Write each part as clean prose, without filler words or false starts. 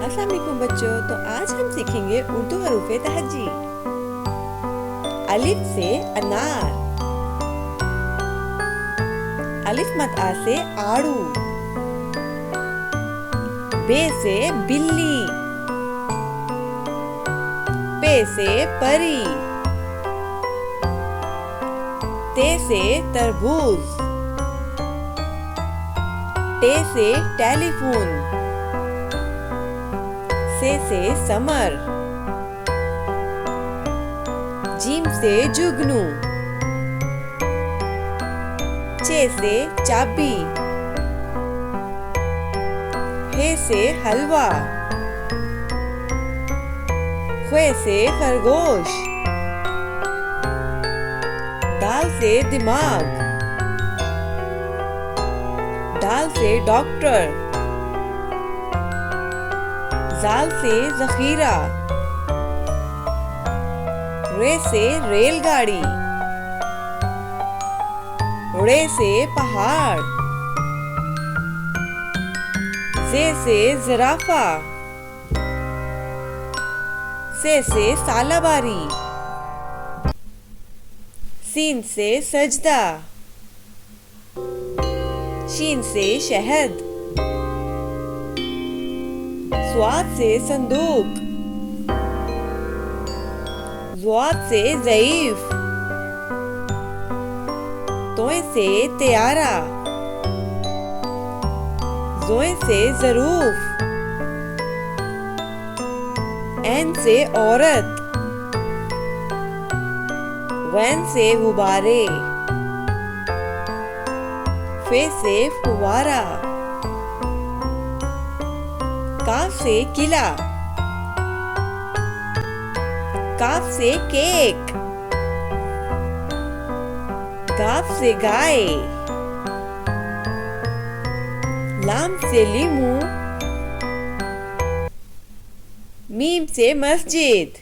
अस्सलाम वालेकुम बच्चों। तो आज हम सीखेंगे उर्दू हरूफ़े तहज्जी। अलिफ से अनार, अलिफ मद आ से आड़ू, बे से बिल्ली, पे से परी, ते से तरबूज, टे से टेलीफोन, से समर, जीम से जुगनू, चे से चाबी, हे से हलवा, ख्वे से खरगोश, दाल से दिमाग, दाल से डॉक्टर, जाल से जखीरा, रे से रेलगाड़ी, रे से पहाड़, से जिराफा, से सालाबारी, सीन से सजदा, शीन से शहद, स्वाद से संदूक, ज़्वाद से ज़ईफ, तोए से त्यारा, ज़ोए से ज़रूफ, ऐन से औरत, वैन से गुब्बारे, फे से फुवारा, काफ से किला, काफ से केक, गाफ से गाय, लाम से लीमू, मीम से मस्जिद,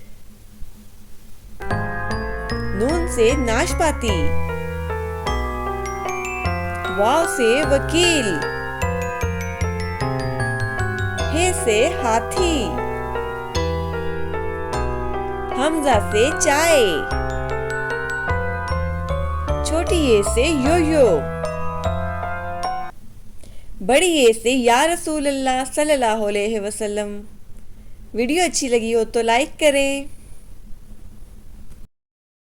नून से नाशपाती, वाव से वकील, हे से हाथी, हमजा से चाय, छोटी ए से यो-यो, बड़ी ए से या रसूल अल्लाह सल्लल्लाहु अलैहि वसल्लम। वीडियो अच्छी लगी हो तो लाइक करें।